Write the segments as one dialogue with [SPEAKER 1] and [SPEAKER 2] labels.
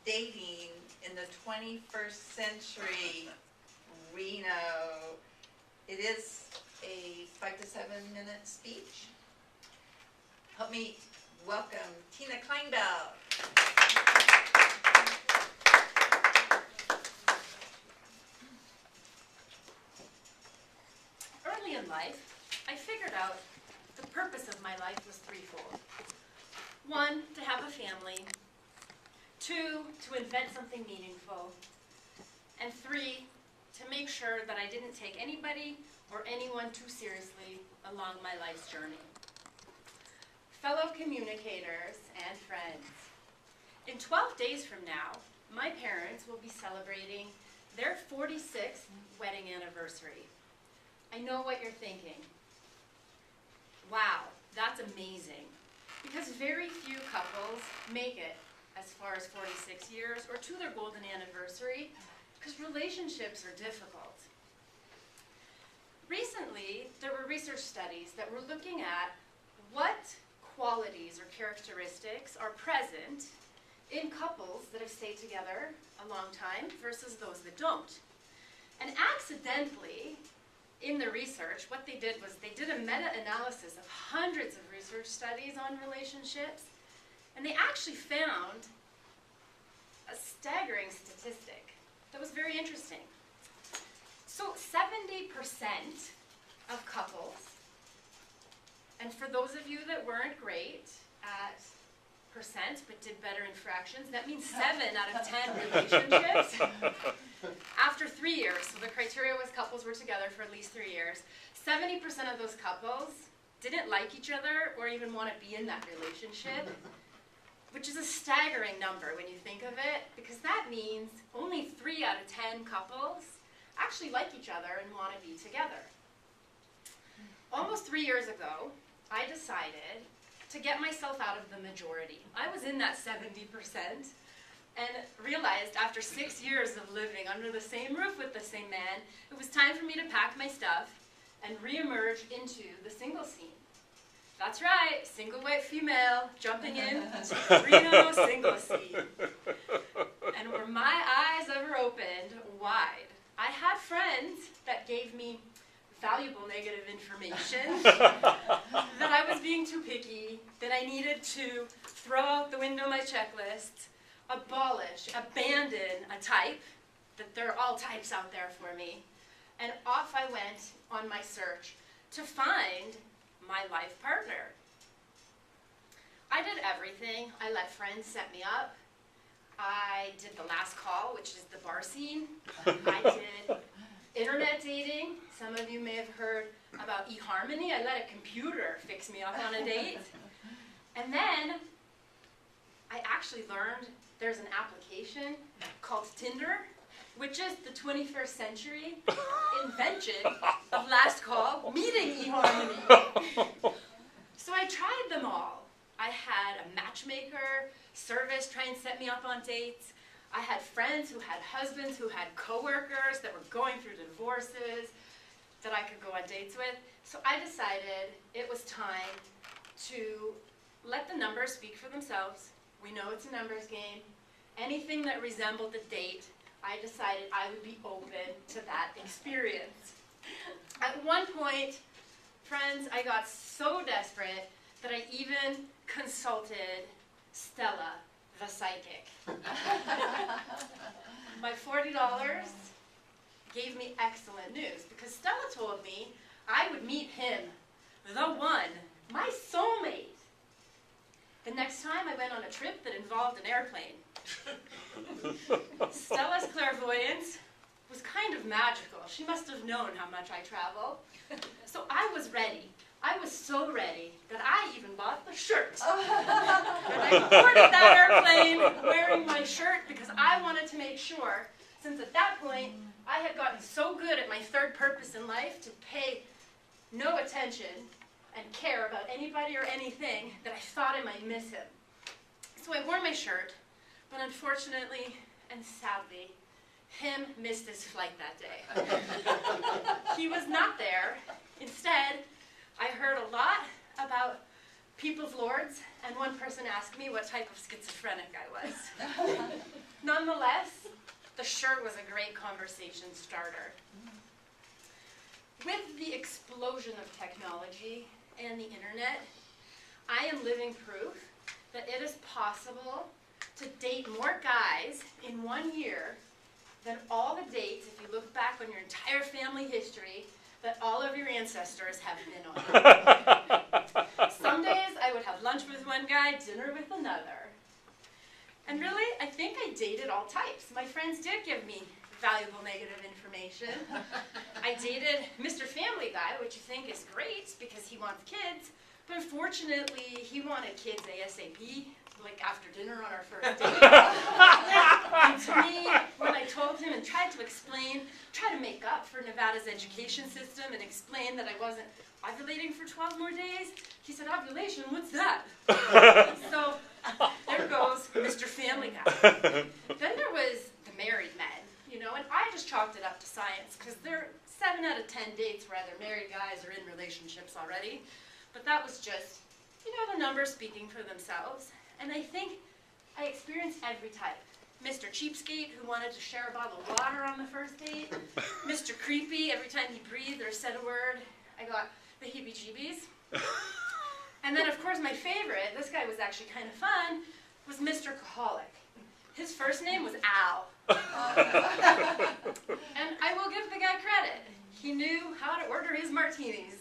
[SPEAKER 1] dating in the 21st century Reno. It is a 5 to 7 minute speech. Help me welcome Tina Clinebell.
[SPEAKER 2] Early in life, I figured out the purpose of my life was threefold. 1, to have a family. 2, to invent something meaningful. And 3, to make sure that I didn't take anybody or anyone too seriously along my life's journey. Fellow communicators and friends, in 12 days from now, my parents will be celebrating their 46th wedding anniversary. I know what you're thinking. Wow, that's amazing. Because very few couples make it as far as 46 years or to their golden anniversary, because relationships are difficult. Recently, there were research studies that were looking at what qualities or characteristics are present in couples that have stayed together a long time versus those that don't. And accidentally, in the research, what they did was they did a meta-analysis of hundreds of research studies on relationships, and they actually found a staggering statistic that was very interesting. So 70% of couples, and for those of you that weren't great at percent but did better in fractions, that means 7 out of 10 relationships after 3 years, so the criteria was couples were together for at least 3 years, 70% of those couples didn't like each other or even want to be in that relationship, which is a staggering number when you think of it, because that means only 3 out of 10 couples actually like each other and want to be together. Almost 3 years ago, I decided to get myself out of the majority. I was in that 70% and realized after 6 years of living under the same roof with the same man, it was time for me to pack my stuff and re-emerge into the single scene. That's right, single white female jumping in Reno single scene. And were my eyes ever opened wide. I had friends that gave me valuable negative information, that I was being too picky, that I needed to throw out the window my checklist, abolish, abandon a type, that there are all types out there for me. And off I went on my search to find my life partner. I did everything. I let friends set me up. I did the last call, which is the bar scene. I did internet dating. Some of you may have heard about eHarmony. I let a computer fix me up on a date. And then I actually learned there's an application called Tinder, which is the 21st century invention of last call, meeting eHarmony. So I tried them all. I had a matchmaker service try and set me up on dates. I had friends who had husbands, who had coworkers that were going through divorces that I could go on dates with. So I decided it was time to let the numbers speak for themselves. We know it's a numbers game. Anything that resembled a date, I decided I would be open to that experience. At one point, friends, I got so desperate that I even consulted Stella, the psychic. My $40 gave me excellent news, because Stella told me I would meet him, the one, my soulmate, the next time I went on a trip that involved an airplane. Stella's clairvoyance was kind of magical. She must have known how much I travel. So I was ready. I was so ready that I even bought the shirt. And I boarded that airplane wearing my shirt because I wanted to make sure, since at that point I had gotten so good at my third purpose in life to pay no attention and care about anybody or anything, that I thought I might miss him. So I wore my shirt, but unfortunately and sadly, him missed his flight that day. He was not there. Instead, I heard a lot about people's lords, and one person asked me what type of schizophrenic I was. nonetheless, the shirt was a great conversation starter. With the explosion of technology and the internet, I am living proof that it is possible to date more guys in 1 year than all the dates, if you look back on your entire family history, that all of your ancestors have been on. Some days I would have lunch with one guy, dinner with another. And really, I think I dated all types. My friends did give me valuable negative information. I dated Mr. Family Guy, which you think is great because he wants kids, but unfortunately, he wanted kids ASAP, like after dinner on our first date. And to me, when I told him and tried to make up for Nevada's education system and explain that I wasn't ovulating for 12 more days, he said, ovulation, what's that? So there goes Mr. Family Guy. Then there was the married men, you know, and I just chalked it up to science because there are 7 out of 10 dates where either married guys are in relationships already. But that was just, you know, the numbers speaking for themselves. And I think I experienced every type. Mr. Cheapskate, who wanted to share a bottle of water on the first date. Mr. Creepy, every time he breathed or said a word, I got the heebie-jeebies. And then, of course, my favorite, this guy was actually kind of fun, was Mr. Caholic. His first name was Al. And I will give the guy credit. He knew how to order his martinis.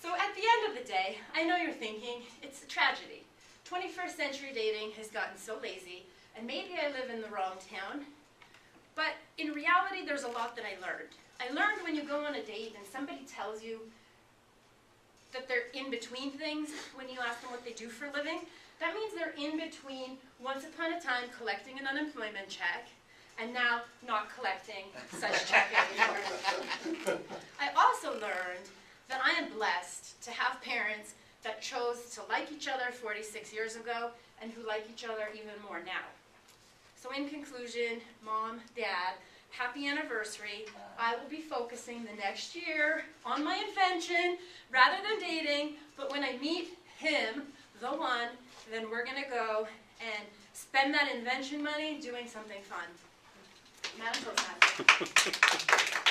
[SPEAKER 2] So at the end of the day, I know you're thinking, it's a tragedy. 21st century dating has gotten so lazy, and maybe I live in the wrong town, but in reality, there's a lot that I learned. I learned when you go on a date and somebody tells you that they're in between things when you ask them what they do for a living, that means they're in between once upon a time collecting an unemployment check and now not collecting such check anymore. I also learned that I am blessed to have parents that chose to like each other 46 years ago and who like each other even more now. So in conclusion, Mom, Dad, happy anniversary. I will be focusing the next year on my invention rather than dating, but when I meet him, the one, then we're going to go and spend that invention money doing something fun. Madam Toastmaster.